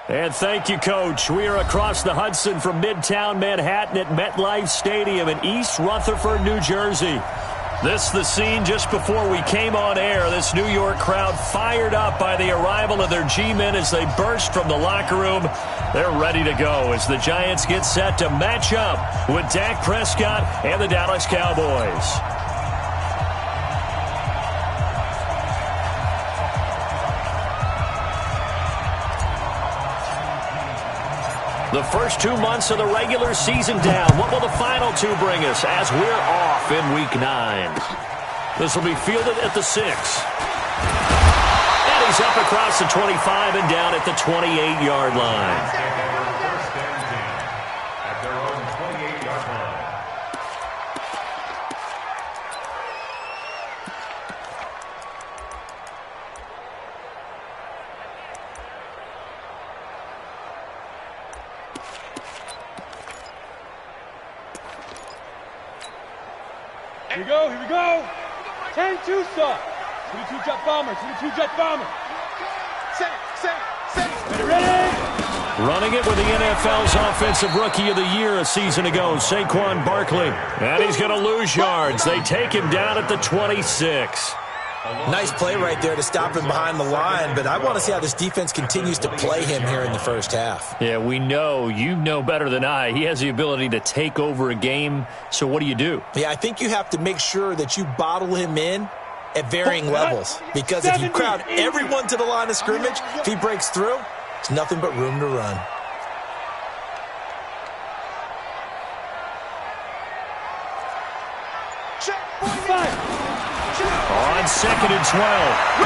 And thank you, Coach. We are across the Hudson from Midtown Manhattan at MetLife Stadium in East Rutherford, New Jersey. This is the scene just before we came on air. This New York crowd fired up by the arrival of their G-men as they burst from the locker room. They're ready to go as the Giants get set to match up with Dak Prescott and the Dallas Cowboys. The first 2 months of the regular season down. What will the final two bring us as we're off in Week 9? This will be fielded at the 6. And he's up across the 25 and down at the 28-yard line. Here we go. 10-2 stop. 22 jet bomber, 22 jet bomber. Set. Ready. Running it with the NFL's Offensive Rookie of the Year a season ago, Saquon Barkley. And he's going to lose yards. They take him down at the 26. Nice play right there to stop him behind the line, but I want to see how this defense continues to play him here in the first half. Yeah, we know. You know better than I. He has the ability to take over a game, so what do you do? Yeah, I think you have to make sure that you bottle him in at varying levels, because if you crowd everyone to the line of scrimmage, if he breaks through, it's nothing but room to run. On 2nd and 12,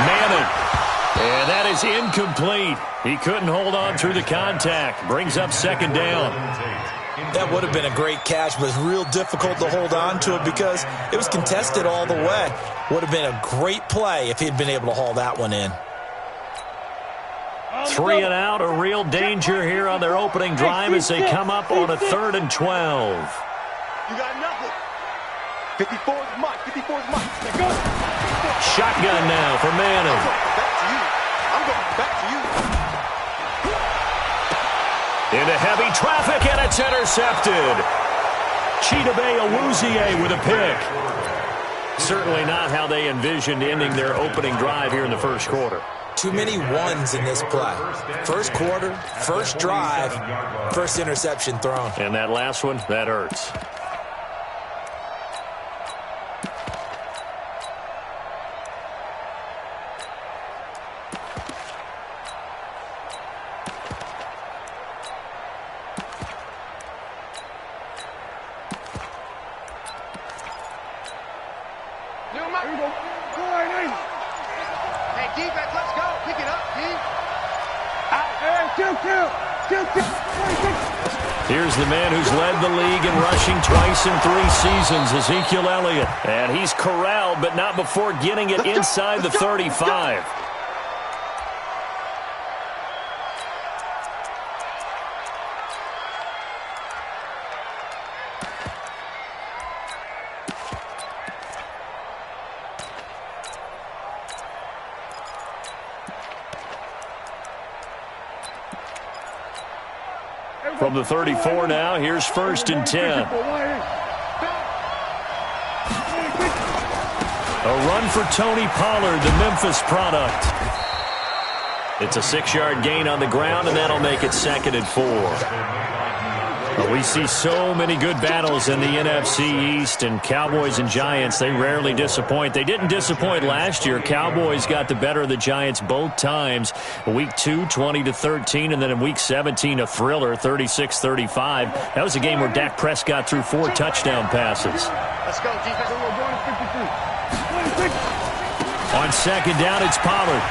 Manning. And that is incomplete. He couldn't hold on through the contact. Brings up 2nd down. That would have been a great catch, but it's real difficult to hold on to it because it was contested all the way. Would have been a great play if he'd been able to haul that one in. 3 and out, a real danger here on their opening drive as they come up on a 3rd and 12. You got nothing. 54's Mike. There goes. Shotgun now for Manning. I'm going back to you. Into heavy traffic, and it's intercepted. Chidobe Awuzie with a pick. Certainly not how they envisioned ending their opening drive here in the first quarter. Too many ones in this play. First quarter, first drive, first interception thrown. And that last one, that hurts. Here's the man who's led the league in rushing twice in 3 seasons, Ezekiel Elliott. And he's corralled, but not before getting it inside the 35. From the 34 now, here's 1st and 10. A run for Tony Pollard, the Memphis product. It's a 6-yard gain on the ground, and that'll make it 2nd and 4. We see so many good battles in the NFC East, and Cowboys and Giants, they rarely disappoint. They didn't disappoint last year. Cowboys got the better of the Giants both times. Week 2, 20-13, and then in Week 17, a thriller, 36-35. That was a game where Dak Prescott threw 4 touchdown passes. Let's go, defense. On 2nd down, it's Pollard.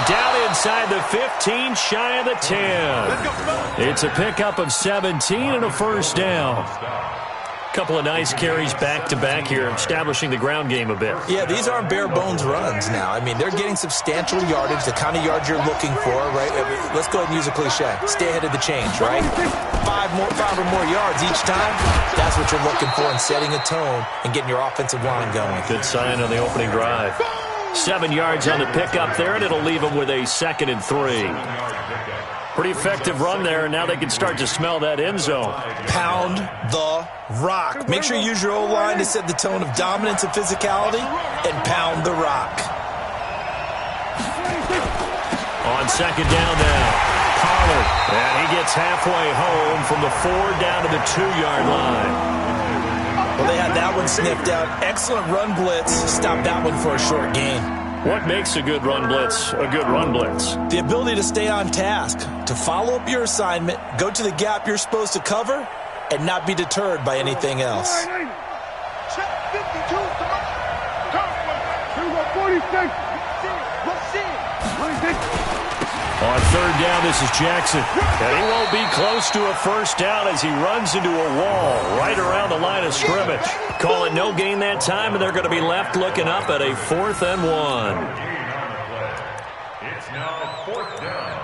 Down inside the 15, shy of the 10. It's a pickup of 17 and a 1st down. Couple of nice carries back-to-back here, establishing the ground game a bit. Yeah, these aren't bare-bones runs now. I mean, they're getting substantial yardage, the kind of yards you're looking for, right? Let's go ahead and use a cliche. Stay ahead of the change, right? 5 or more yards each time. That's what you're looking for in setting a tone and getting your offensive line going. Good sign on the opening drive. 7 yards on the pickup there, and it'll leave them with a 2nd and 3. Pretty effective run there, and now they can start to smell that end zone. Pound the rock. Make sure you use your O-line to set the tone of dominance and physicality, and pound the rock. On 2nd down now, Pollard, and he gets halfway home from the 4 down to the 2-yard line. Well, they had that one sniffed out. Excellent run blitz. Stop that one for a short gain. What makes a good run blitz a good run blitz? The ability to stay on task, to follow up your assignment, go to the gap you're supposed to cover, and not be deterred by anything else. On 3rd down, this is Jackson. And he won't be close to a first down as he runs into a wall right around the line of scrimmage. Call it no gain that time, and they're going to be left looking up at a 4th and 1. It's now 4th down.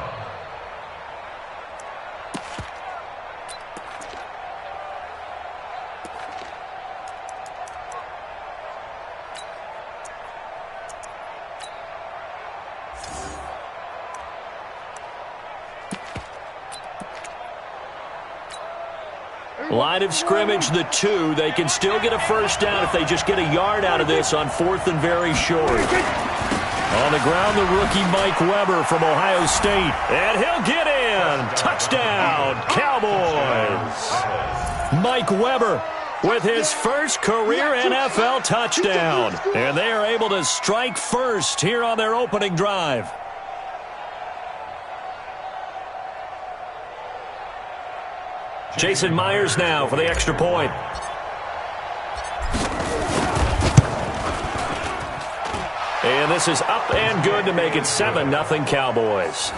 Line of scrimmage, the 2. They can still get a first down if they just get a yard out of this on 4th and very short. On the ground, the rookie Mike Weber from Ohio State. And he'll get in. Touchdown, Cowboys. Mike Weber with his first career NFL touchdown. And they are able to strike first here on their opening drive. Jason Myers now for the extra point. And this is up and good to make it 7-0 Cowboys.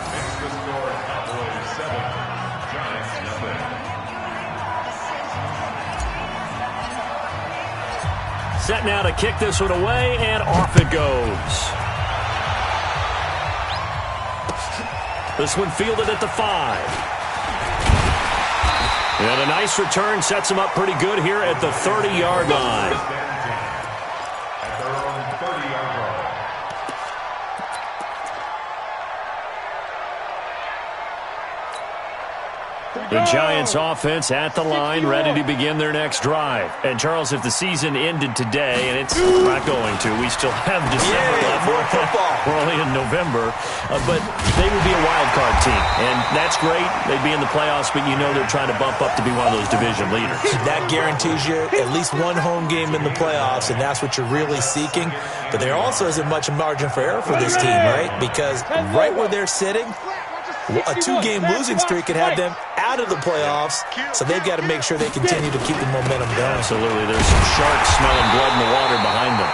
Set now to kick this one away, and off it goes. This one fielded at the 5. And a nice return sets him up pretty good here at the 30-yard line. At their own 30-yard line. The Giants offense at the line, ready to begin their next drive. And, Charles, if the season ended today, and it's not going to, we still have December left. More football. We're only in November. But they would be a wild card team. And that's great. They'd be in the playoffs, but you know they're trying to bump up to be one of those division leaders. That guarantees you at least one home game in the playoffs, and that's what you're really seeking. But there also isn't much margin for error for this team, right? Because right where they're sitting, a 2-game losing streak could have them out of the playoffs, so they've got to make sure they continue to keep the momentum going. Absolutely. There's some sharks smelling blood in the water behind them.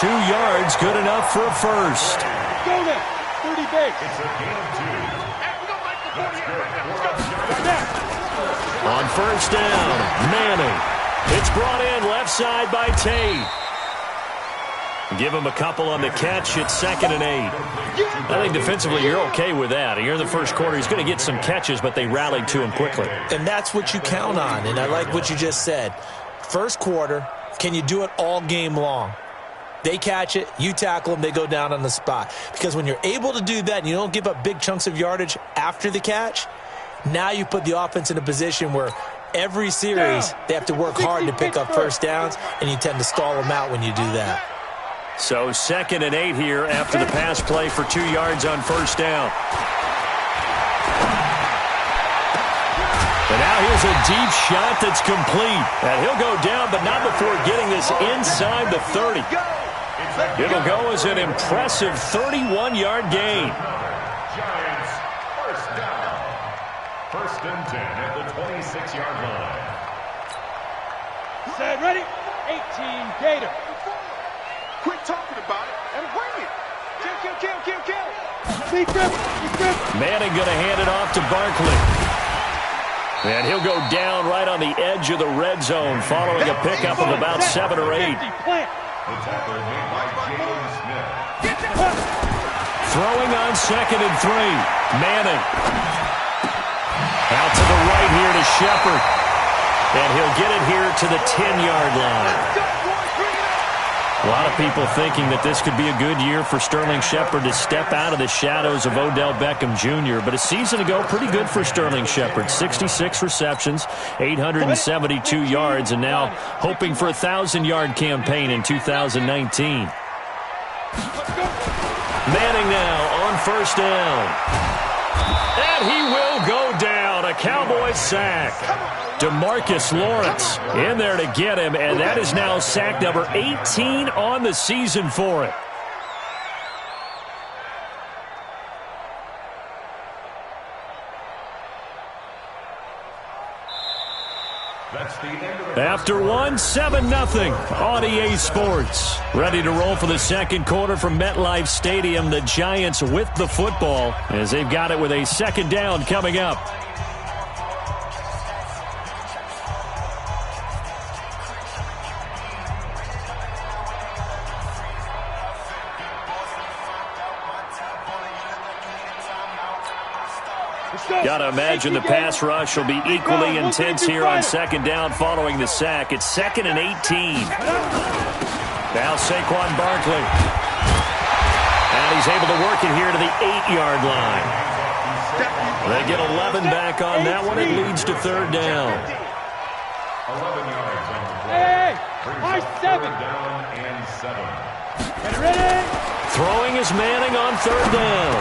2 yards, good enough for a first. Go there. 30 big. It's a gain of 2. That's good. On first down, Manning. It's brought in left side by Tate. Give him a couple on the catch. It's 2nd and 8. I think defensively you're okay with that. Here in the first quarter, he's going to get some catches, but they rallied to him quickly. And that's what you count on, and I like what you just said. First quarter, can you do it all game long? They catch it, you tackle them, they go down on the spot. Because when you're able to do that and you don't give up big chunks of yardage after the catch, now you put the offense in a position where every series they have to work hard to pick up first downs, and you tend to stall them out when you do that. So 2nd and 8 here after the pass play for 2 yards on first down. And now here's a deep shot that's complete. And he'll go down, but not before getting this inside the 30. It'll go as an impressive 31-yard gain. Giants, first down. 1st and 10 at the 26-yard line. Set, ready? 18, Gator. Quit talking about it and bring it. Kill. Deep grip. Manning going to hand it off to Barkley. And he'll go down right on the edge of the red zone following a pickup of about 7 or 8. The tackle made by James Smith. Throwing on 2nd and 3. Manning. Out to the right here to Shepard. And he'll get it here to the 10-yard line. A lot of people thinking that this could be a good year for Sterling Shepard to step out of the shadows of Odell Beckham Jr., but a season ago, pretty good for Sterling Shepard. 66 receptions, 872 yards, and now hoping for a 1,000-yard campaign in 2019. Manning now on first down. And he will go down. A Cowboys sack. DeMarcus Lawrence in there to get him, and that is now sack number 18 on the season for him. After one, 7-0 on EA Sports. Ready to roll for the second quarter from MetLife Stadium. The Giants with the football as they've got it with a second down coming up. Got to imagine the pass rush will be equally intense here on second down following the sack. It's 2nd and 18. Now Saquon Barkley. And he's able to work it here to the 8-yard line. They get 11 back on that one. It leads to third down. 11 yards on the play. Hey, Brings up third down and 7. get ready. Throwing is Manning on third down.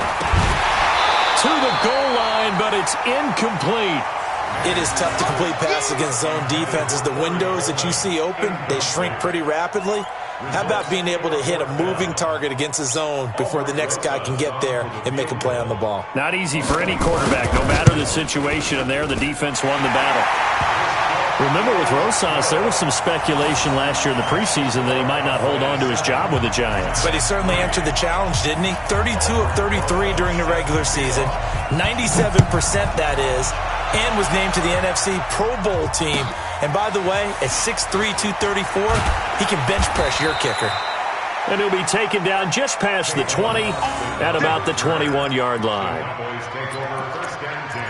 To the goal line, but it's incomplete. It is tough to complete passes against zone defenses. The windows that you see open, they shrink pretty rapidly. How about being able to hit a moving target against a zone before the next guy can get there and make a play on the ball? Not easy for any quarterback, no matter the situation, and there the defense won the battle. Remember with Rosas, there was some speculation last year in the preseason that he might not hold on to his job with the Giants. But he certainly answered the challenge, didn't he? 32 of 33 during the regular season, 97% that is, and was named to the NFC Pro Bowl team. And by the way, at 6'3", 234, he can bench press your kicker. And he'll be taken down just past the 20 at about the 21-yard line. Cowboys take over first and 10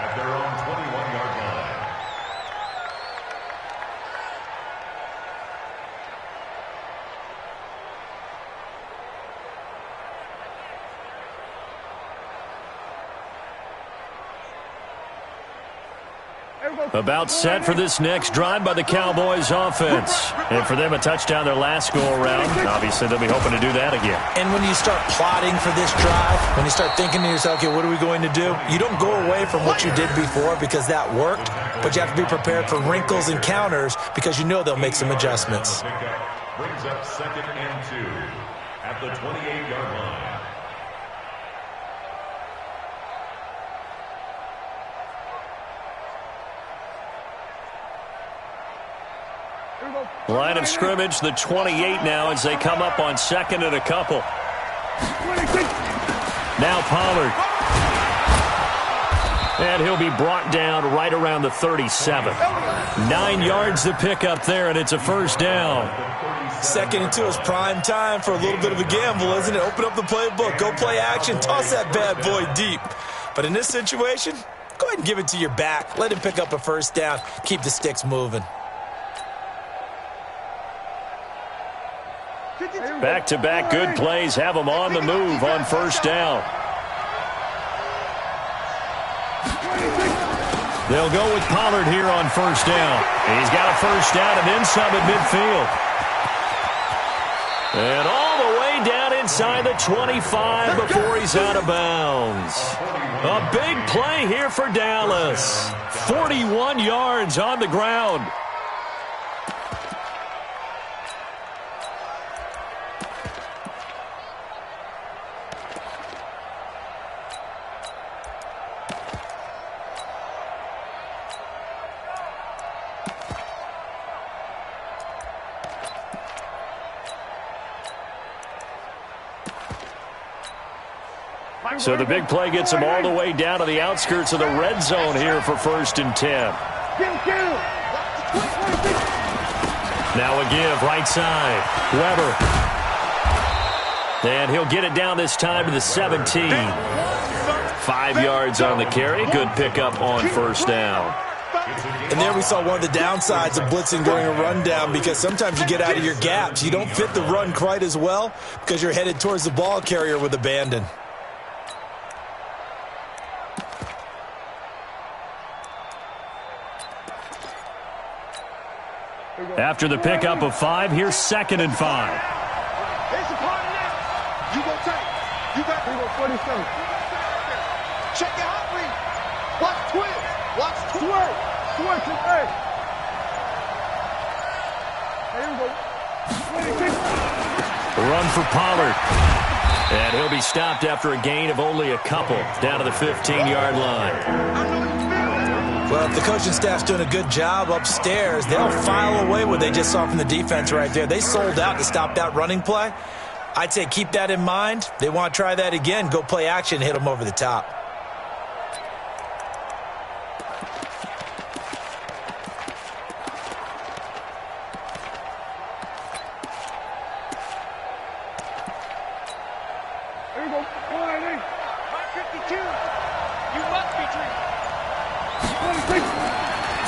at their own 21-yard line. About set for this next drive by the Cowboys offense. And for them, a touchdown their last go-around. Obviously, they'll be hoping to do that again. And when you start plotting for this drive, when you start thinking to yourself, okay, what are we going to do? You don't go away from what you did before because that worked, but you have to be prepared for wrinkles and counters because you know they'll make some adjustments. Brings up 2nd and 2 at the 28-yard line. Line of scrimmage, the 28 now as they come up on 2nd and a couple. Now Pollard. And he'll be brought down right around the 37. 9 yards to pick up there, and it's a first down. 2nd and 2 is prime time for a little bit of a gamble, isn't it? Open up the playbook, go play action, toss that bad boy deep. But in this situation, go ahead and give it to your back. Let him pick up a first down. Keep the sticks moving. Back-to-back good plays have them on the move on first down. They'll go with Pollard here on first down. He's got a first down and then some at midfield. And all the way down inside the 25 before he's out of bounds. A big play here for Dallas. 41 yards on the ground. So the big play gets him all the way down to the outskirts of the red zone here for 1st and 10. Now a give, right side. Weber. And he'll get it down this time to the 17. 5 yards on the carry. Good pickup on first down. And there we saw one of the downsides of blitzing during a rundown, because sometimes you get out of your gaps. You don't fit the run quite as well because you're headed towards the ball carrier with abandon. After the pickup of 5, here's 2nd and 5. It's a party now. You go take. You got 47. Check your hot read. Watch twist. Watch twist. Twist and hey. Here we go. 26. Run for Pollard. And he'll be stopped after a gain of only a couple down to the 15-yard line. Well, if the coaching staff's doing a good job upstairs, they'll file away what they just saw from the defense right there. They sold out to stop that running play. I'd say keep that in mind. They want to try that again. Go play action, hit them over the top. Here we go. 152. You must be treated.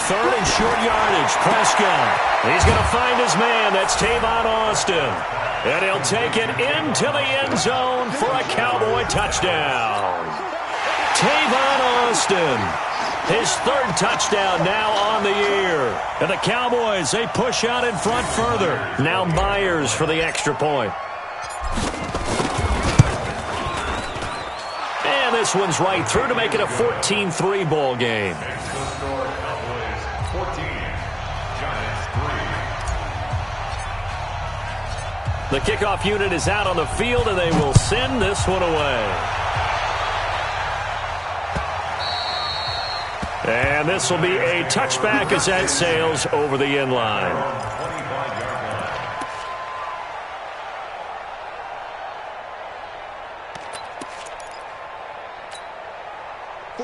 3rd and short yardage. Prescott. He's going to find his man. That's Tavon Austin. And he'll take it into the end zone for a Cowboy touchdown. Tavon Austin. His 3rd touchdown now on the year. And the Cowboys, they push out in front further. Now Myers for the extra point. And this one's right through to make it a 14-3 ball game. The kickoff unit is out on the field, and they will send this one away. And this will be a touchback as that sails over the end line.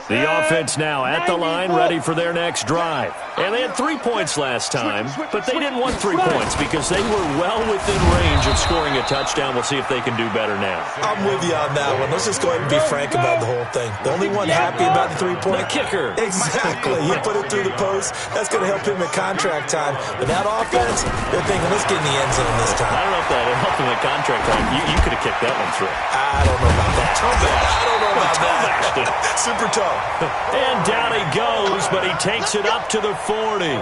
The offense now at the line, ready for their next drive. And they had 3 points last time, but they didn't want 3 points because they were well within range of scoring a touchdown. We'll see if they can do better now. I'm with you on that one. Let's just go ahead and be frank about the whole thing. The only one happy about the 3-point? The kicker. Exactly. He put it through the post. That's going to help him at contract time. But that offense, they're thinking, let's get in the end zone this time. I don't know if that helped him at contract time. You could have kicked that one through. I don't know about that. I don't know about that. Super tough. And down he goes, but he takes it up to the 40.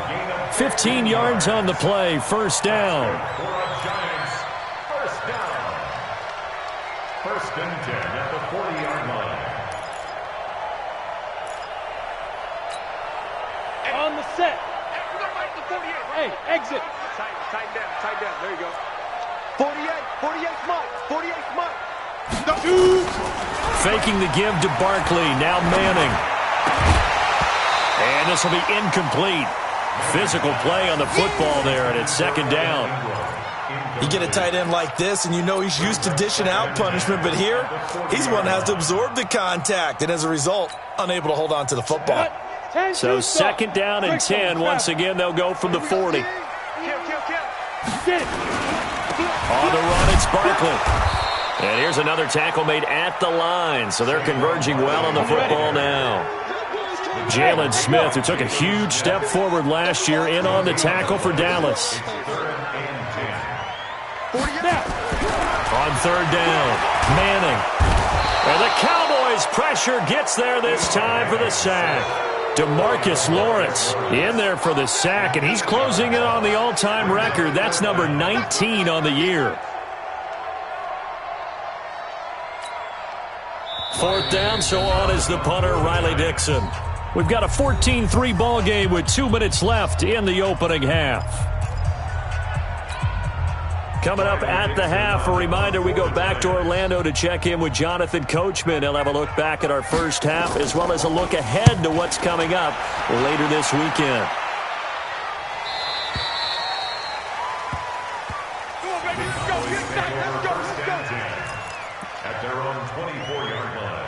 15 yards on the play, 1st down. First and 10 at the 40-yard line. On the set. Hey, exit. Tighten down. There you go. 48's Mike. 48's Mike. Faking the give to Barkley. Now Manning. And this will be incomplete. Physical play on the football there, and it's 2nd down. You get a tight end like this, and you know he's used to dishing out punishment, but here, he's one that has to absorb the contact, and as a result, unable to hold on to the football. So 2nd down and 10. Once again, they'll go from the 40. Kill. On the run, it's Barkley. And here's another tackle made at the line, so they're converging well on the football now. Jalen Smith, who took a huge step forward last year, in on the tackle for Dallas. On 3rd down, Manning. And the Cowboys' pressure gets there this time for the sack. DeMarcus Lawrence in there for the sack, and he's closing in on the all-time record. That's number 19 on the year. 4th down, so on is the punter, Riley Dixon. We've got a 14-3 ball game with 2 minutes left in the opening half. Coming up at the half, a reminder, we go back to Orlando to check in with Jonathan Coachman. He'll have a look back at our first half as well as a look ahead to what's coming up later this weekend. At their own 24-yard line.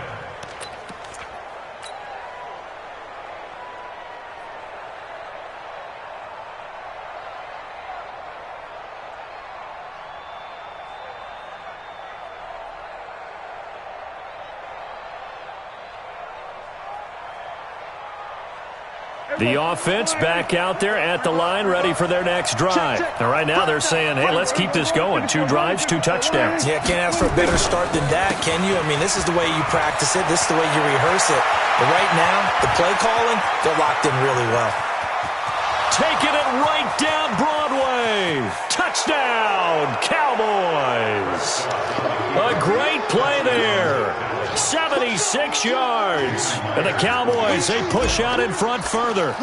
The offense back out there at the line, ready for their next drive. And right now they're saying, hey, let's keep this going. 2 drives, 2 touchdowns. Yeah, can't ask for a better start than that, can you? I mean, this is the way you practice it. This is the way you rehearse it. But right now, the play calling, they're locked in really well. Taking it right down Broadway. Touchdown, Cowboys. A great play there. 76 yards. And the Cowboys, they push out in front further.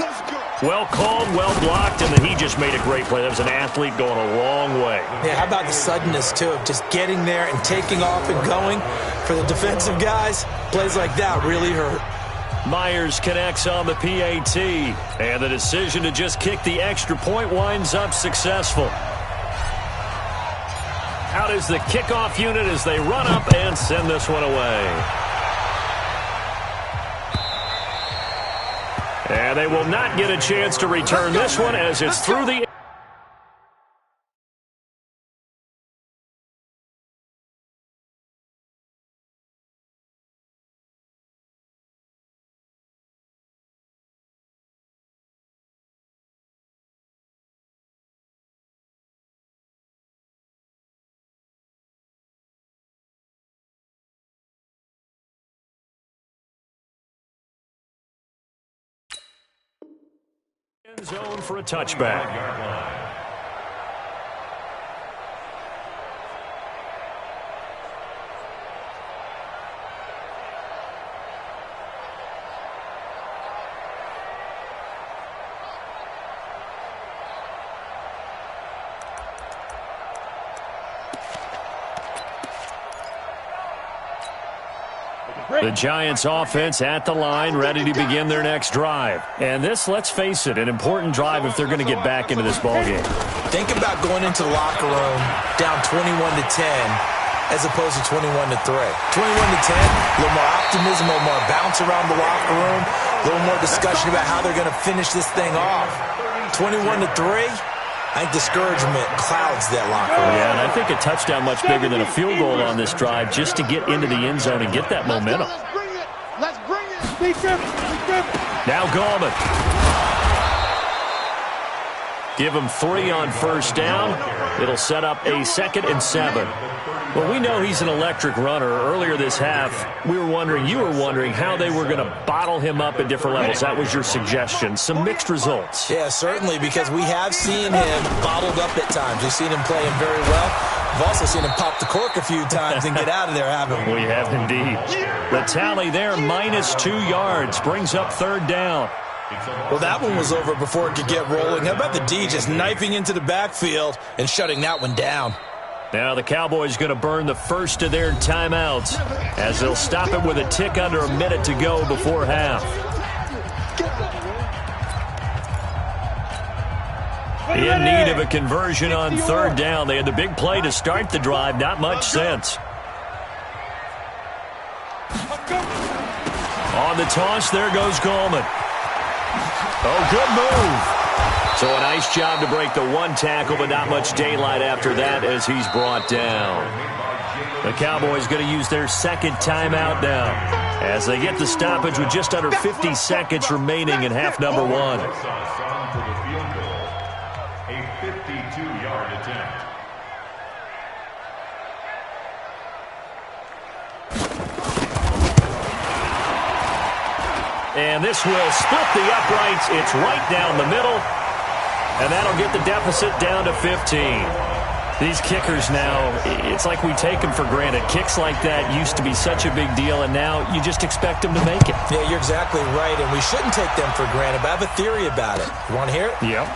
Well called, well blocked, and then he just made a great play. That was an athlete going a long way. Yeah, how about the suddenness, too, of just getting there and taking off and going? For the defensive guys, plays like that really hurt. Myers connects on the PAT, and the decision to just kick the extra point winds up successful. Out is the kickoff unit as they run up and send this one away. And they will not get a chance to return this one as it's through the... End zone for a touchback. The Giants offense at the line, ready to begin their next drive. And this, let's face it, an important drive if they're going to get back into this ballgame. Think about going into the locker room down 21-10 as opposed to 21-3. 21-10, a little more optimism, a little more bounce around the locker room, a little more discussion about how they're going to finish this thing off. 21-3, I think discouragement clouds that locker room. Yeah, and I think a touchdown much bigger than a field goal on this drive just to get into the end zone and get that momentum. Let's bring it. Be careful. Now Gallman. Give him 3 on first down. It'll set up a 2nd and 7. Well, we know he's an electric runner. Earlier this half, you were wondering how they were going to bottle him up at different levels. That was your suggestion. Some mixed results. Yeah, certainly, because we have seen him bottled up at times. We've seen him playing very well. We've also seen him pop the cork a few times and get out of there, haven't we? We have indeed. The tally there, -2 yards, brings up 3rd down. Well, that one was over before it could get rolling. How about the D just knifing into the backfield and shutting that one down? Now the Cowboys going to burn the first of their timeouts as they'll stop it with a tick under a minute to go before half. In need of a conversion on 3rd down. They had the big play to start the drive. Not much sense. On the toss, there goes Gallman. Oh, good move. So a nice job to break the 1 tackle, but not much daylight after that as he's brought down. The Cowboys going to use their 2nd timeout now as they get the stoppage with just under 50 seconds remaining in half number 1. A 52-yard attempt. And this will split the uprights. It's right down the middle. And that'll get the deficit down to 15. These kickers now, it's like we take them for granted. Kicks like that used to be such a big deal, and now you just expect them to make it. Yeah, you're exactly right, and we shouldn't take them for granted, but I have a theory about it. You want to hear it? Yep.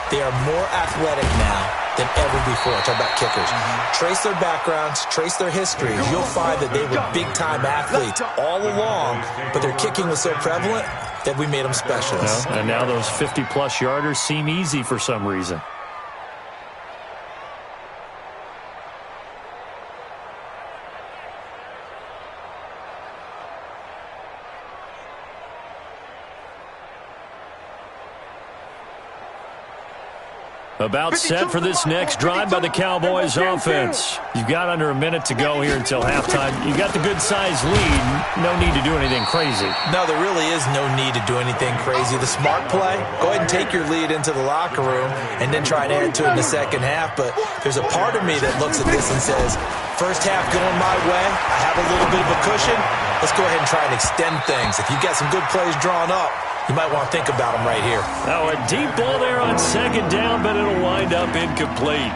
They are more athletic now than ever before. Talk about kickers. Trace their backgrounds, trace their histories. You'll find that they were big-time athletes all along, but their kicking was so prevalent that we made them specialists. Well, and now those 50-plus yarders seem easy for some reason. About set for this next drive by the Cowboys offense. You've got under a minute to go here until halftime. You've got the good-sized lead. No need to do anything crazy. No, there really is no need to do anything crazy. The smart play, go ahead and take your lead into the locker room and then try to add to it in the second half. But there's a part of me that looks at this and says, first half going my way, I have a little bit of a cushion. Let's go ahead and try and extend things. If you've got some good plays drawn up, you might want to think about them right here. Now, a deep ball there on second down, but it'll wind up incomplete.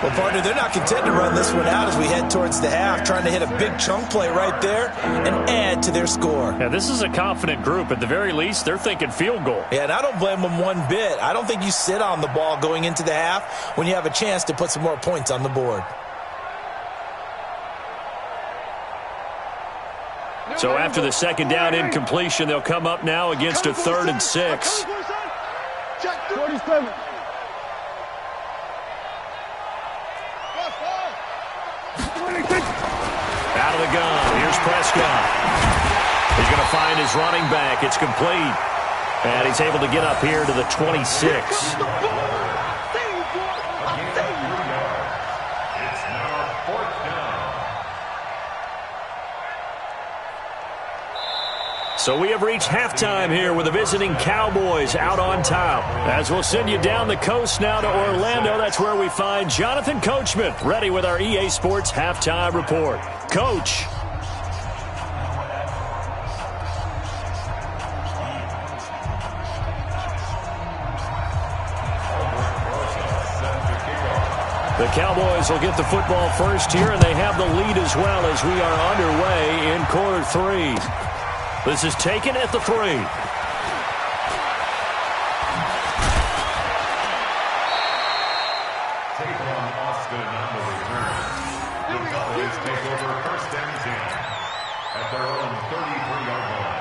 Well, partner, they're not content to run this one out as we head towards the half, trying to hit a big chunk play right there and add to their score. Yeah, this is a confident group. At the very least, they're thinking field goal. Yeah, and I don't blame them one bit. I don't think you sit on the ball going into the half when you have a chance to put some more points on the board. So after the second down incompletion, they'll come up now against a 3rd and 6. 47. Out of the gun. Here's Prescott. He's going to find his running back. It's complete. And he's able to get up here to the 26. So we have reached halftime here with the visiting Cowboys out on top. As we'll send you down the coast now to Orlando, that's where we find Jonathan Coachman, ready with our EA Sports Halftime Report. Coach. The Cowboys will get the football first here, and they have the lead as well as we are underway in quarter 3. This is taken at the 3. Austin on the return. The Cowboys take over 1st and 10 at their own 33-yard line.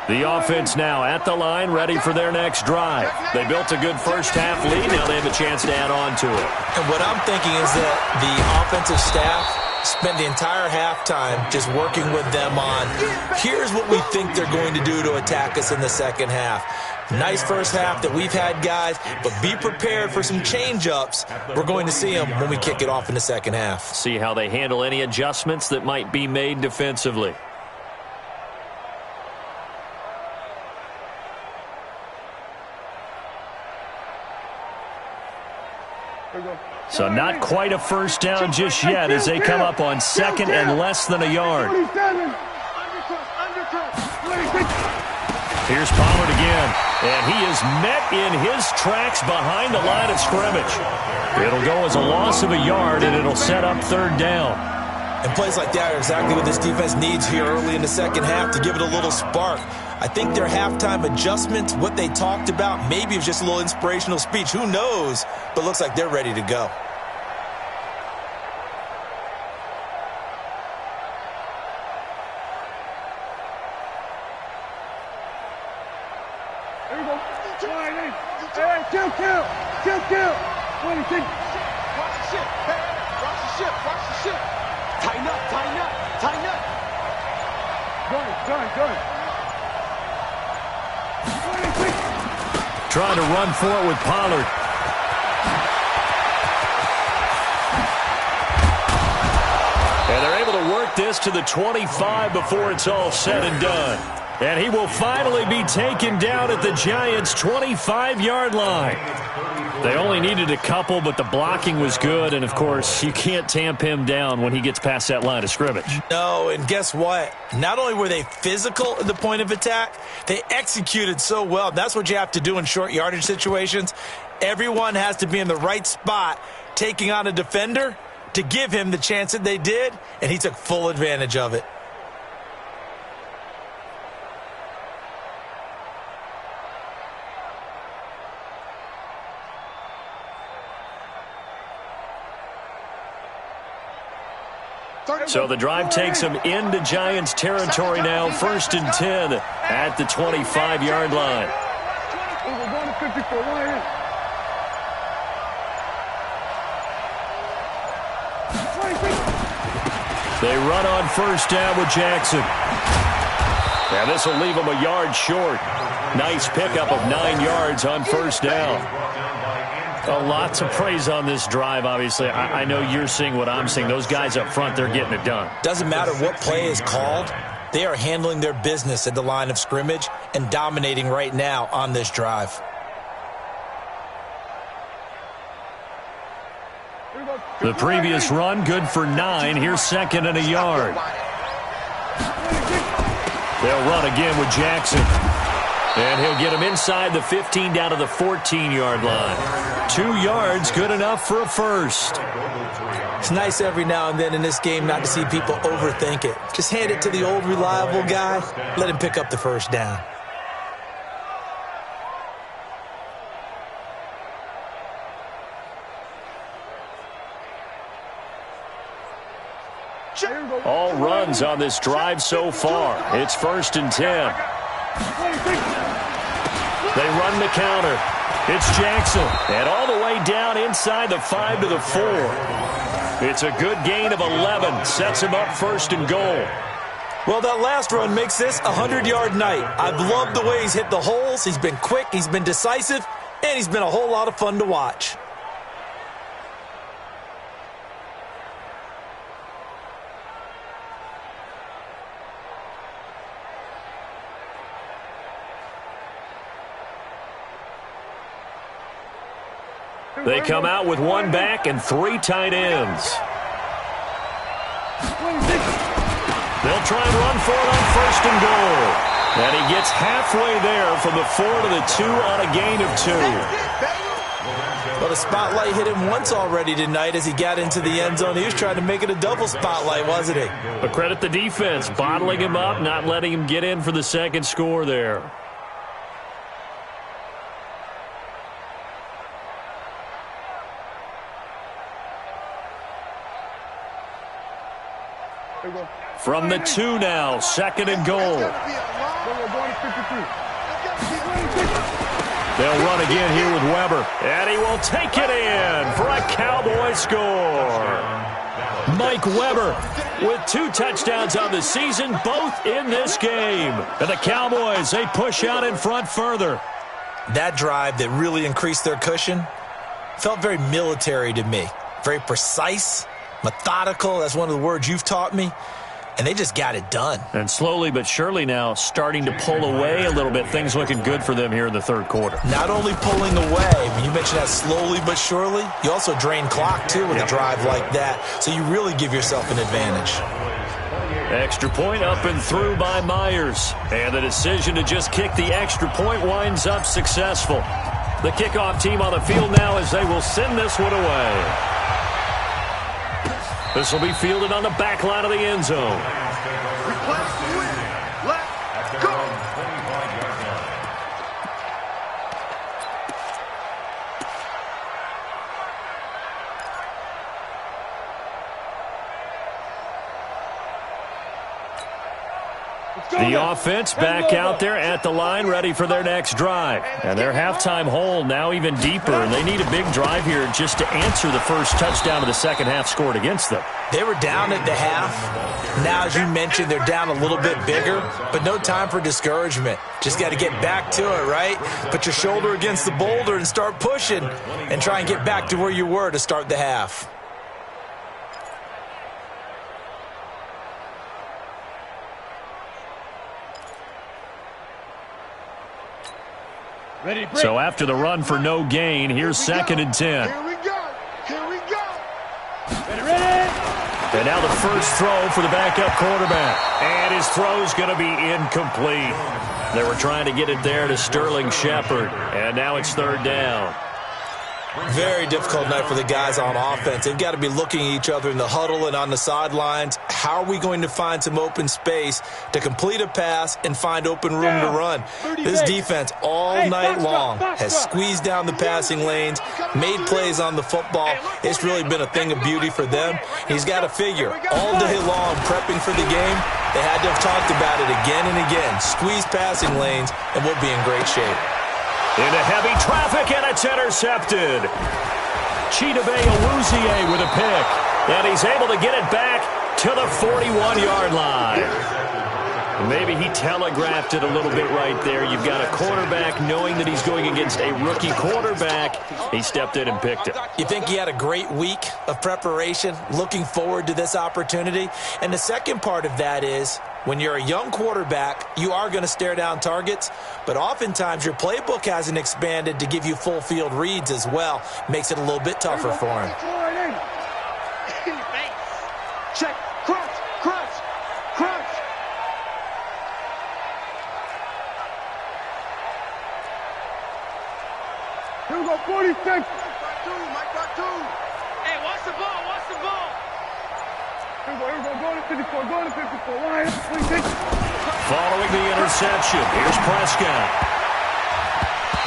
The offense now at the line, ready for their next drive. They built a good first half lead. Now they have a chance to add on to it. And what I'm thinking is that the offensive staff spent the entire halftime just working with them on, here's what we think they're going to do to attack us in the second half. Nice first half that we've had, guys, but be prepared for some change-ups. We're going to see them when we kick it off in the second half. See how they handle any adjustments that might be made defensively. So not quite a first down just yet as they come up on second and less than a yard. Here's Pollard again, and he is met in his tracks behind the line of scrimmage. It'll go as a loss of a yard, and it'll set up 3rd down. And plays like that are exactly what this defense needs here early in the second half to give it a little spark. I think their halftime adjustments, what they talked about, maybe it was just a little inspirational speech. Who knows? But looks like they're ready to go. There we go. Kill. 26. Watch the ship. Watch the ship. Tighten up. Gun. 26. Trying to run for it with Pollard. And they're able to work this to the 25 before it's all said and done. And he will finally be taken down at the Giants' 25-yard line. They only needed a couple, but the blocking was good. And, of course, you can't tamp him down when he gets past that line of scrimmage. No, and guess what? Not only were they physical at the point of attack, they executed so well. That's what you have to do in short yardage situations. Everyone has to be in the right spot taking on a defender to give him the chance that they did, and he took full advantage of it. So the drive takes them into Giants territory now. 1st and 10 at the 25-yard line. They run on first down with Jackson. Now this will leave them a yard short. Nice pickup of 9 yards on first down. Lots of praise on this drive, obviously. I know you're seeing what I'm seeing. Those guys up front, they're getting it done. Doesn't matter what play is called. They are handling their business at the line of scrimmage and dominating right now on this drive. The previous run, good for 9. Here's second and a yard. They'll run again with Jackson. And he'll get him inside the 15 down to the 14-yard line. 2 yards, good enough for a first. It's nice every now and then in this game not to see people overthink it. Just hand it to the old reliable guy. Let him pick up the first down. All runs on this drive so far. It's 1st and 10. They run the counter. It's Jackson. And all the way down inside the 5 to the 4. It's a good gain of 11. Sets him up 1st and goal. Well, that last run makes this a 100-yard night. I've loved the way he's hit the holes. He's been quick, he's been decisive, and he's been a whole lot of fun to watch. They come out with 1 back and 3 tight ends. They'll try and run for it on 1st and goal. And he gets halfway there from the 4 to the 2 on a gain of 2. Well, the spotlight hit him once already tonight as he got into the end zone. He was trying to make it a double spotlight, wasn't he? But credit the defense, bottling him up, not letting him get in for the second score there. From the 2 now, 2nd and goal. They'll run again here with Weber. And he will take it in for a Cowboy score. Mike Weber with 2 touchdowns on the season, both in this game. And the Cowboys, they push out in front further. That drive that really increased their cushion felt very military to me. Very precise, methodical. That's one of the words you've taught me. And they just got it done. And slowly but surely now starting to pull away a little bit. Things looking good for them here in the 3rd quarter. Not only pulling away, when you mentioned that slowly but surely, you also drain clock too with a drive like that. So you really give yourself an advantage. Extra point up and through by Myers. And the decision to just kick the extra point winds up successful. The kickoff team on the field now as they will send this one away. This will be fielded on the back line of the end zone. Let's go. The offense back out there at the line, ready for their next drive. And their halftime hole now even deeper, and they need a big drive here just to answer the first touchdown of the second half scored against them. They were down at the half. Now, as you mentioned, they're down a little bit bigger, but no time for discouragement. Just got to get back to it, right? Put your shoulder against the boulder and start pushing and try and get back to where you were to start the half. So after the run for no gain, here's 2nd and 10. Here we go. Here we go. And now the first throw for the backup quarterback. And his throw's going to be incomplete. They were trying to get it there to Sterling Shepard. And now it's 3rd down. Very difficult night for the guys on offense. They've got to be looking at each other in the huddle and on the sidelines. How are we going to find some open space to complete a pass and find open room to run? This defense all night long has squeezed down the passing lanes, made plays on the football. It's really been a thing of beauty for them. He's got to figure all day long prepping for the game. They had to have talked about it again and again. Squeeze passing lanes and we'll be in great shape. Into heavy traffic, and it's intercepted. Chidobe Awuzie with a pick. And he's able to get it back to the 41-yard line. Maybe he telegraphed it a little bit right there. You've got a quarterback knowing that he's going against a rookie quarterback. He stepped in and picked it. You think he had a great week of preparation, looking forward to this opportunity? And the second part of that is, when you're a young quarterback, you are going to stare down targets, but oftentimes your playbook hasn't expanded to give you full field reads as well. Makes it a little bit tougher for him. Check, crunch, crunch, crunch. Here we go, 46. Mike got two. Hey, watch the ball, watch the ball. Here we go, go to 54, go to 54. Line, 26. Following the interception, here's Prescott.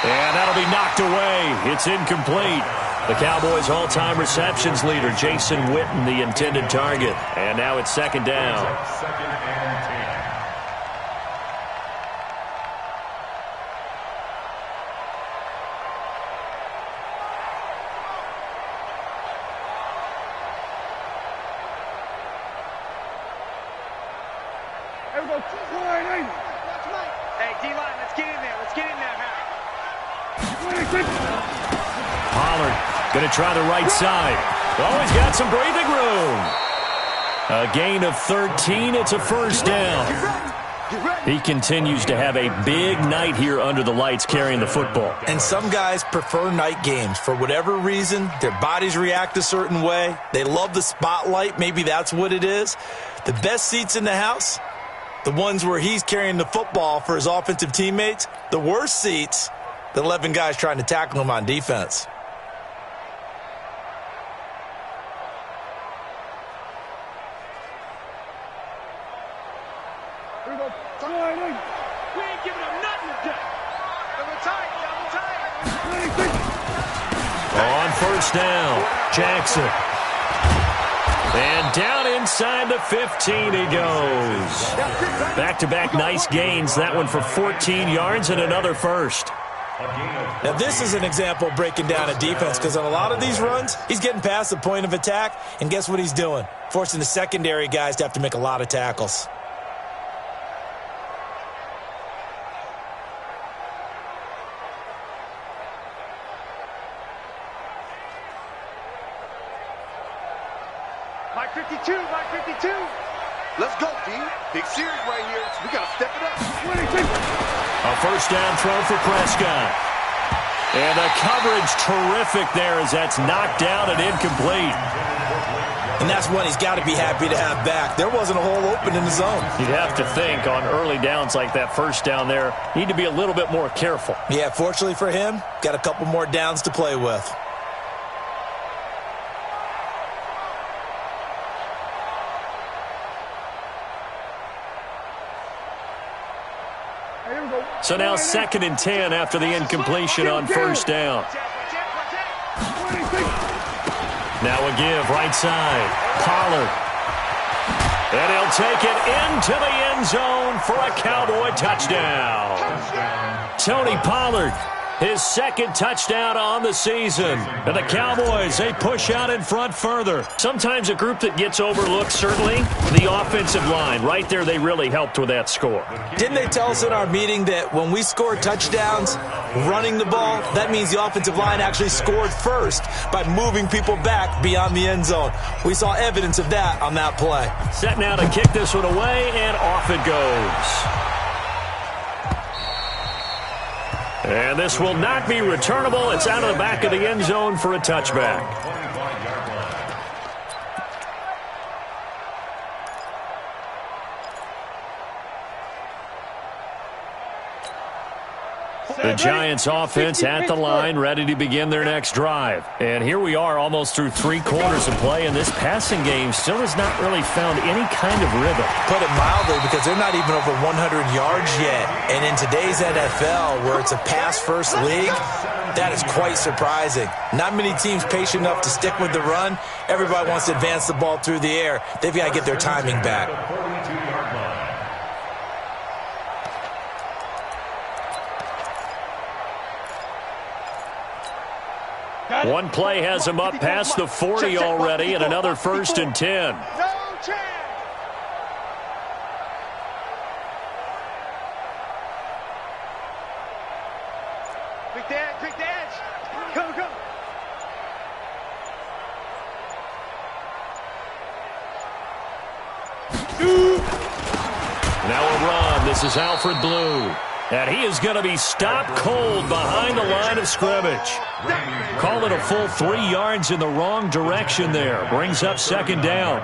And that'll be knocked away. It's incomplete. The Cowboys' all-time receptions leader, Jason Witten, the intended target. And now it's second down. Second and 10. Here we go, 2-4-8. Hey, D-line, let's get in there. Let's get in there, Harry. 26. Pollard going to try the right side. Oh, he's got some breathing room. A gain of 13. It's a first down. He continues to have a big night here under the lights carrying the football. And some guys prefer night games. For whatever reason, their bodies react a certain way. They love the spotlight. Maybe that's what it is. The best seats in the house, the ones where he's carrying the football for his offensive teammates. The worst seats, the 11 guys trying to tackle him on defense. Here we go, 2-4-8. We ain't giving them nothing today. Double tight, double tight. 26. On first down, Jackson. And down inside the 15 he goes. Back-to-back nice gains. That one for 14 yards and another first. Now, this is an example of breaking down a defense, because on a lot of these runs, he's getting past the point of attack, and guess what he's doing? Forcing the secondary guys to have to make a lot of tackles. Mike 52, Mike 52. Let's go, D. Big series right here. We got to step it up. 26. A first down throw for Prescott. And the coverage terrific there as that's knocked down and incomplete. And that's one he's got to be happy to have back. There wasn't a hole open in the zone. You'd have to think on early downs like that first down there, need to be a little bit more careful. Yeah, fortunately for him, got a couple more downs to play with. So now second and 10 after the incompletion on first down. Now a give right side. Pollard. And he'll take it into the end zone for a Cowboy touchdown. Tony Pollard, his second touchdown on the season. And the Cowboys, they push out in front further. Sometimes a group that gets overlooked, certainly, the offensive line. Right there, they really helped with that score. Didn't they tell us in our meeting that when we score touchdowns running the ball, that means the offensive line actually scored first by moving people back beyond the end zone? We saw evidence of that on that play. Set now to kick this one away, and off it goes. And this will not be returnable. It's out of the back of the end zone for a touchback. The Giants offense at the line, ready to begin their next drive. And here we are almost through 3 quarters of play, and this passing game still has not really found any kind of rhythm. Put it mildly, because they're not even over 100 yards yet. And in today's NFL, where it's a pass-first league, that is quite surprising. Not many teams patient enough to stick with the run. Everybody wants to advance the ball through the air. They've got to get their timing back. One play has him up past the 40 already, and another 1st and 10. No chance. Quick dance. Go. Now a run. This is Alfred Blue. And he is going to be stopped cold behind the line of scrimmage. Call it a full 3 yards in the wrong direction there. Brings up 2nd down.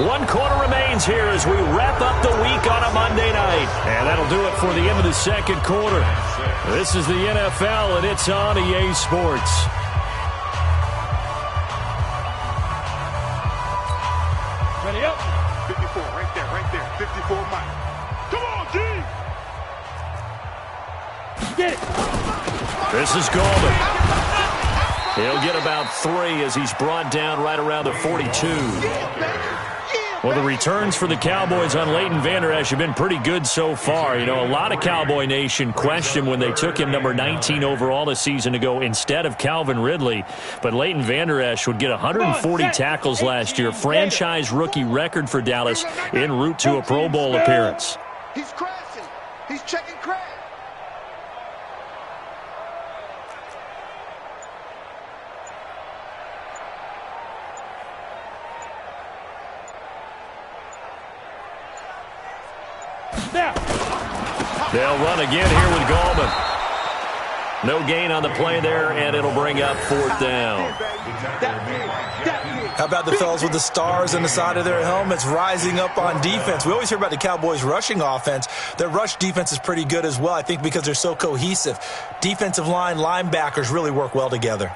One quarter remains here as we wrap up the week on a Monday night. And that'll do it for the end of the 2nd quarter. This is the NFL, and it's on EA Sports. Ready up. 54, right there. 54 Mike. Come on, G. Get it. This is Goldman. He'll get about 3 as he's brought down right around the 42. Well, the returns for the Cowboys on Leighton Vander Esch have been pretty good so far. You know, a lot of Cowboy Nation questioned when they took him number 19 overall a season ago instead of Calvin Ridley. But Leighton Vander Esch would get 140 tackles last year, franchise rookie record for Dallas, en route to a Pro Bowl appearance. He's crashing. He's checking crash. They'll run again here with Gallman. No gain on the play there, and it'll bring up 4th down. How about the fellas with the stars on the side of their helmets rising up on defense? We always hear about the Cowboys' rushing offense. Their rush defense is pretty good as well, I think, because they're so cohesive. Defensive line, linebackers really work well together.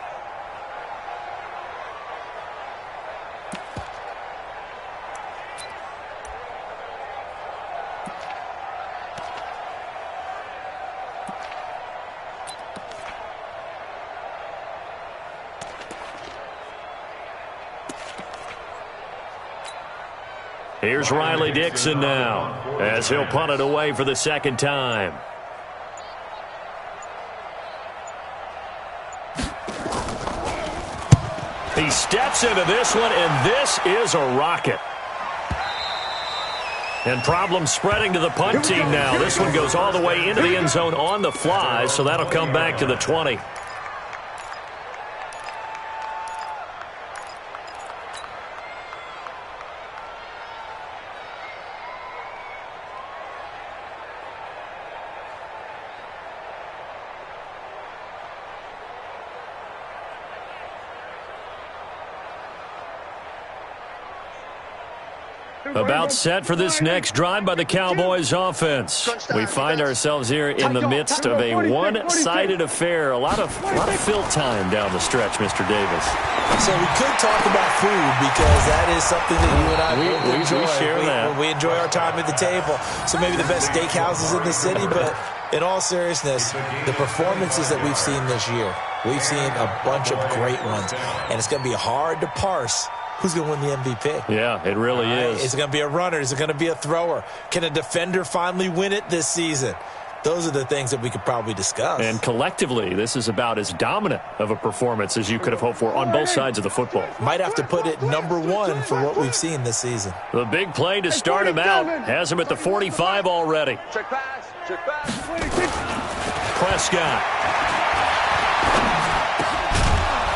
Here's Riley Dixon now as he'll punt it away for the 2nd time. He steps into this one, and this is a rocket. And problems spreading to the punt team now. This one goes all the way into the end zone on the fly, so that'll come back to the 20. About set for this next drive by the Cowboys offense. We find ourselves here in the midst of a one-sided affair. A lot of fill time down the stretch, Mr. Davis. So we could talk about food because that is something that you and I we enjoy. We share that. We enjoy our time at the table. So maybe the best steakhouses in the city, but in all seriousness, the performances that we've seen this year, we've seen a bunch of great ones, and it's going to be hard to parse who's going to win the MVP. Yeah, it really is. Is it going to be a runner? Is it going to be a thrower? Can a defender finally win it this season? Those are the things that we could probably discuss. And collectively, this is about as dominant of a performance as you could have hoped for on both sides of the football. Might have to put it number 1 for what we've seen this season. The big play to start him out has him at the 45 already. Check pass. Prescott.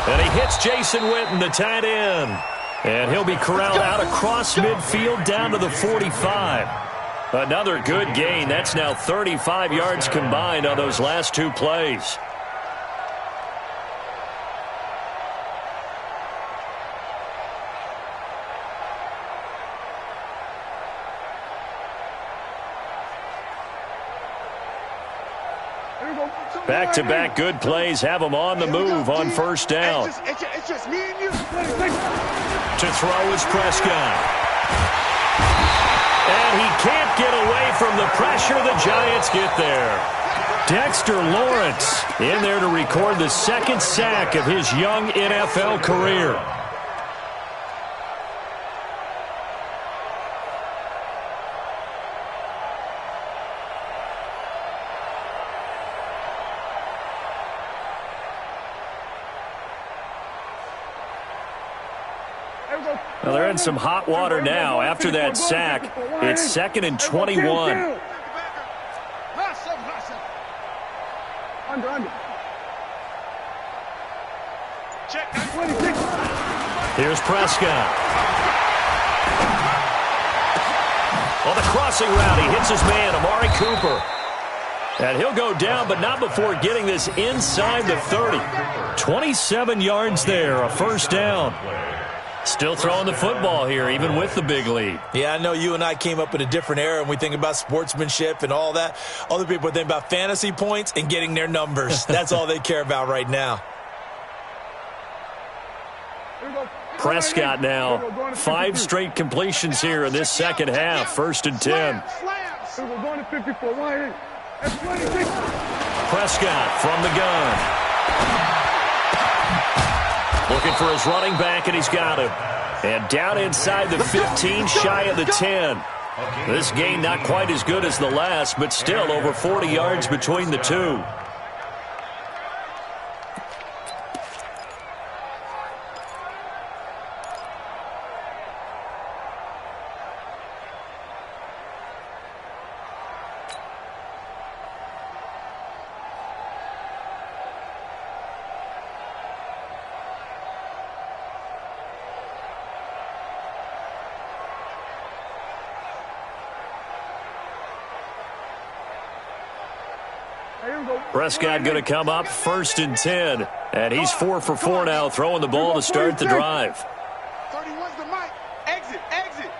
And he hits Jason Witten, the tight end. And he'll be corralled out across midfield down to the 45. Another good gain. That's now 35 yards combined on those last 2 plays. Back-to-back good plays have them on the move on 1st down. It's just me and you. To throw is Prescott. And he can't get away from the pressure. The Giants get there. Dexter Lawrence in there to record the second sack of his young NFL career. Well, they're in some hot water now. After that sack, it's 2nd and 21. Here's Prescott. On the crossing route, he hits his man, Amari Cooper. And he'll go down, but not before getting this inside the 30. 27 yards there, a first down. Still throwing the football here, even with the big lead. Yeah, I know you and I came up in a different era, and we think about sportsmanship and all that. Other people think about fantasy points and getting their numbers. That's all they care about right now. Prescott now, 5 straight completions here in this second half. 1st and 10. Prescott from the gun. Looking for his running back, and he's got him. And down inside the 15, shy of the 10. This gain not quite as good as the last, but still over 40 yards between the two. Prescott going to come up 1st and 10. And he's 4 for 4 now, throwing the ball to start the drive. 31's the mic. Exit, exit.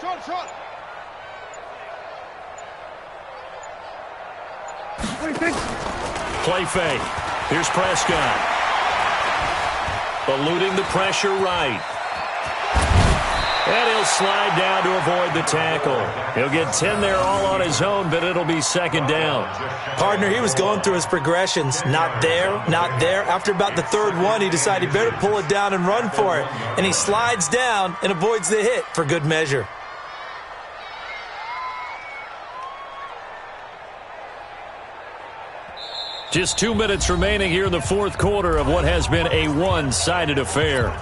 Short. Play fake. Here's Prescott. Eluding the pressure right. And he'll slide down to avoid the tackle. He'll get 10 there all on his own, but it'll be 2nd down. Partner, he was going through his progressions. Not there, not there. After about the 3rd one, he decided he better pull it down and run for it. And he slides down and avoids the hit for good measure. Just 2 minutes remaining here in the 4th quarter of what has been a one-sided affair.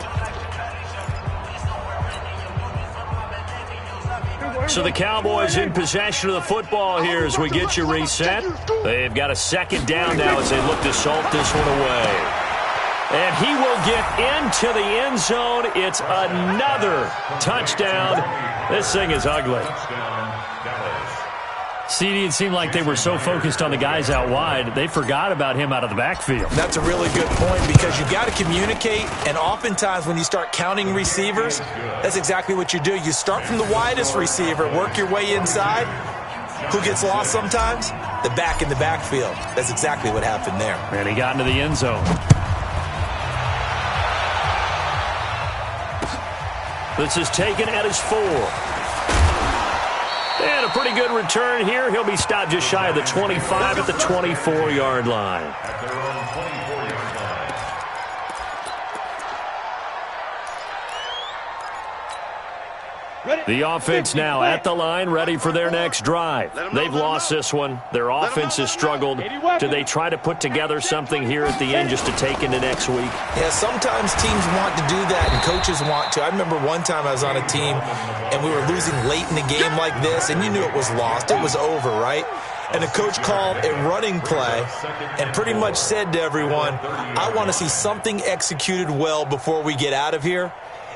So the Cowboys in possession of the football here as we get you reset. They've got a 2nd down now as they look to salt this one away. And he will get into the end zone. It's another touchdown. This thing is ugly. CD, it seemed like they were so focused on the guys out wide, they forgot about him out of the backfield. That's a really good point because you got to communicate, and oftentimes when you start counting receivers, that's exactly what you do. You start from the widest receiver, work your way inside. Who gets lost sometimes? The back in the backfield. That's exactly what happened there. And he got into the end zone. This is taken at his 4. And a pretty good return here. He'll be stopped just shy of the 25 at the 24-yard line. At their own 24-yard line. The offense now at the line, ready for their next drive. They've lost this one. Their offense has struggled. Do they try to put together something here at the end just to take into next week? Yeah, sometimes teams want to do that and coaches want to. I remember one time I was on a team and we were losing late in the game like this, and you knew it was lost. It was over, right? And the coach called a running play and pretty much said to everyone, I want to see something executed well before we get out of here.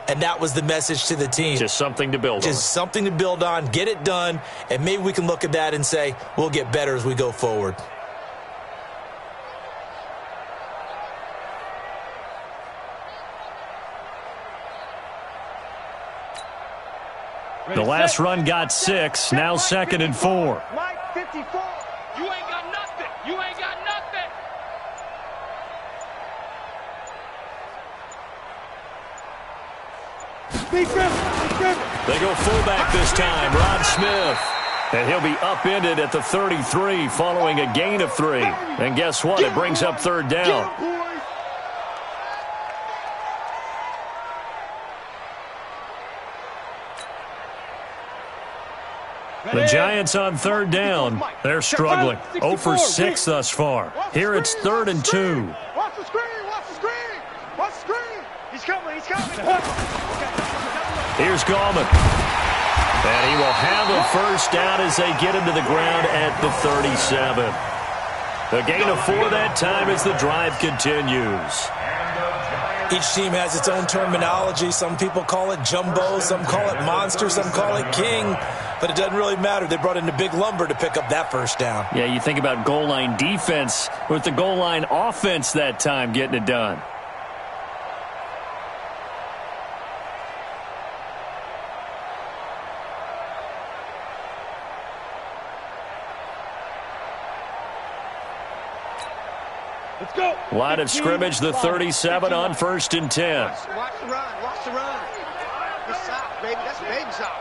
And that was the message to the team. Just something to build on. Just something to build on, get it done, and maybe we can look at that and say, we'll get better as we go forward. The last run got 6, now 2nd and 4. Mike 54. You ain't got nothing. You ain't got nothing. They go fullback this time, Rod Smith. And he'll be upended at the 33 following a gain of 3. And guess what? It brings up third down. The Giants on third down. They're struggling. 0 for 6 thus far. Here it's 3rd and 2. Watch the screen. Watch the screen. Watch the screen. He's coming. He's coming. Here's Gallman. And he will have a first down as they get him to the ground at the 37. A gain of 4 that time as the drive continues. Each team has its own terminology. Some people call it jumbo, some call it monster, some call it king. But it doesn't really matter. They brought in the big lumber to pick up that first down. Yeah, you think about goal line defense with the goal line offense that time getting it done. Let's go. Line of scrimmage, the 37 on 1st and 10. Watch the run. Watch the run. It's south, baby. That's baby south.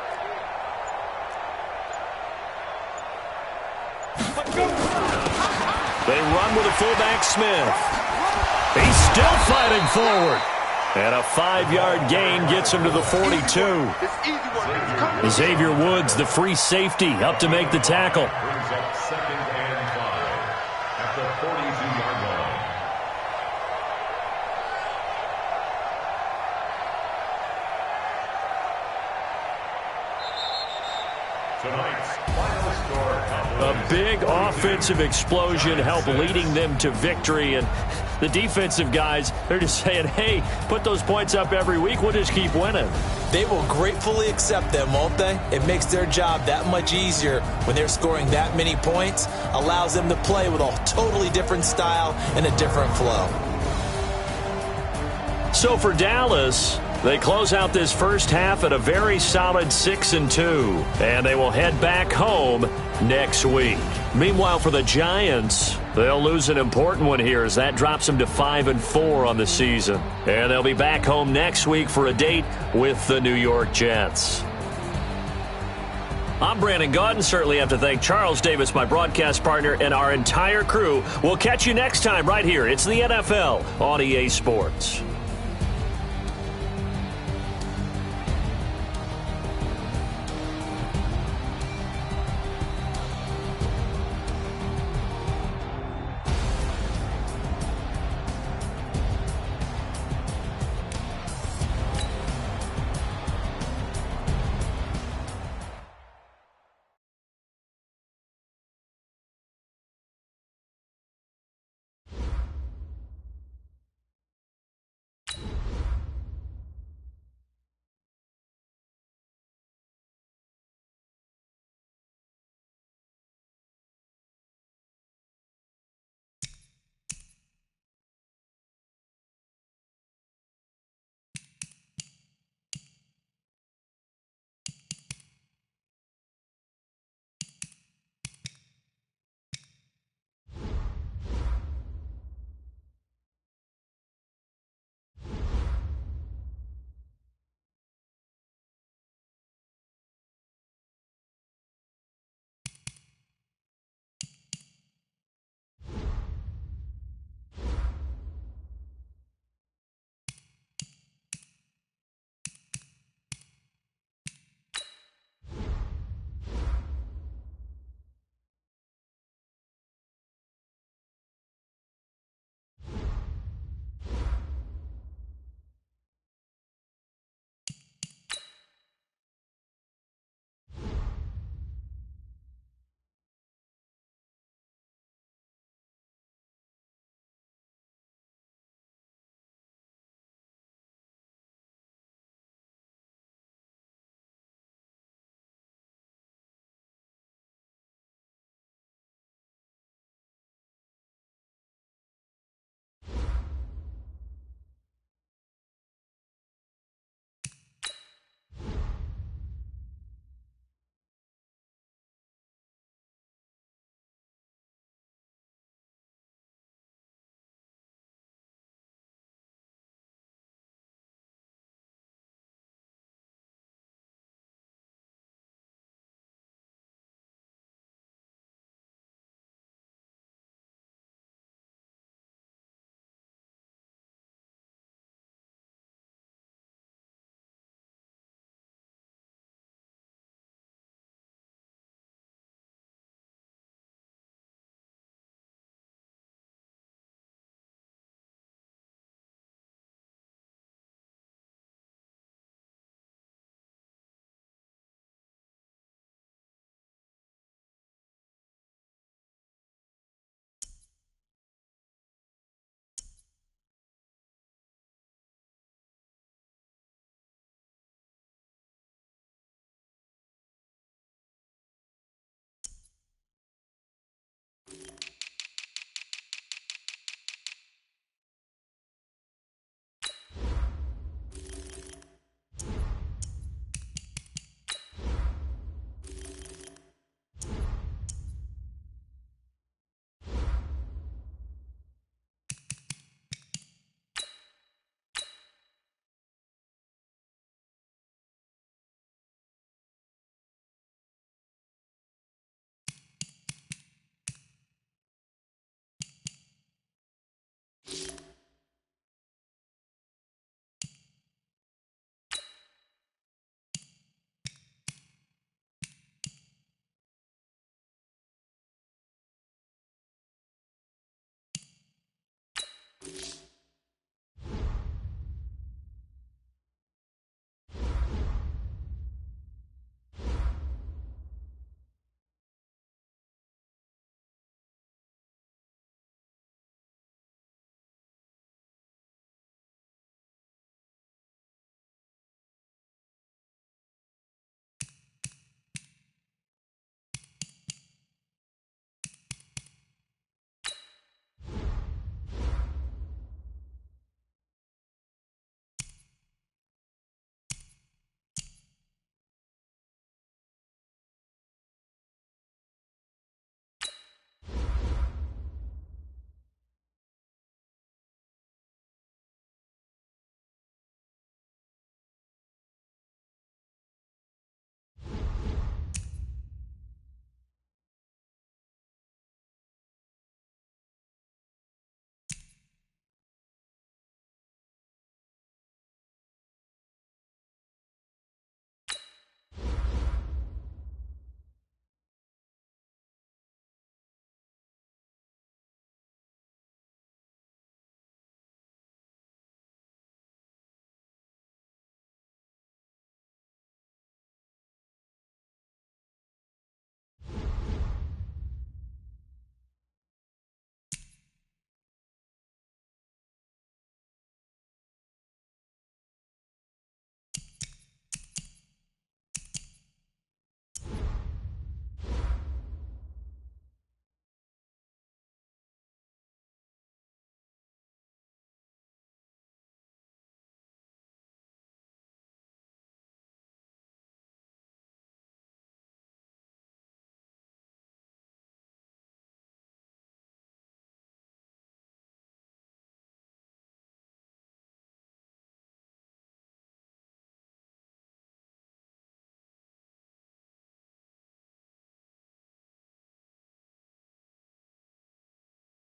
They run with a fullback, Smith. He's still fighting forward. And a 5-yard gain gets him to the 42. Xavier Woods, the free safety, up to make the tackle. Brings up 2nd and 5 at the 42-yard line. Tonight's final score, Cowboys. A big offensive explosion helped leading them to victory. And the defensive guys, they're just saying, hey, put those points up every week. We'll just keep winning. They will gratefully accept them, won't they? It makes their job that much easier when they're scoring that many points. Allows them to play with a totally different style and a different flow. So for Dallas, they close out this first half at a very solid 6-2. And they will head back home next week. Meanwhile, for the Giants, they'll lose an important one here as that drops them to 5-4 on the season. And they'll be back home next week for a date with the New York Jets. I'm Brandon Gaudin. Certainly have to thank Charles Davis, my broadcast partner, and our entire crew. We'll catch you next time right here. It's the NFL on EA Sports.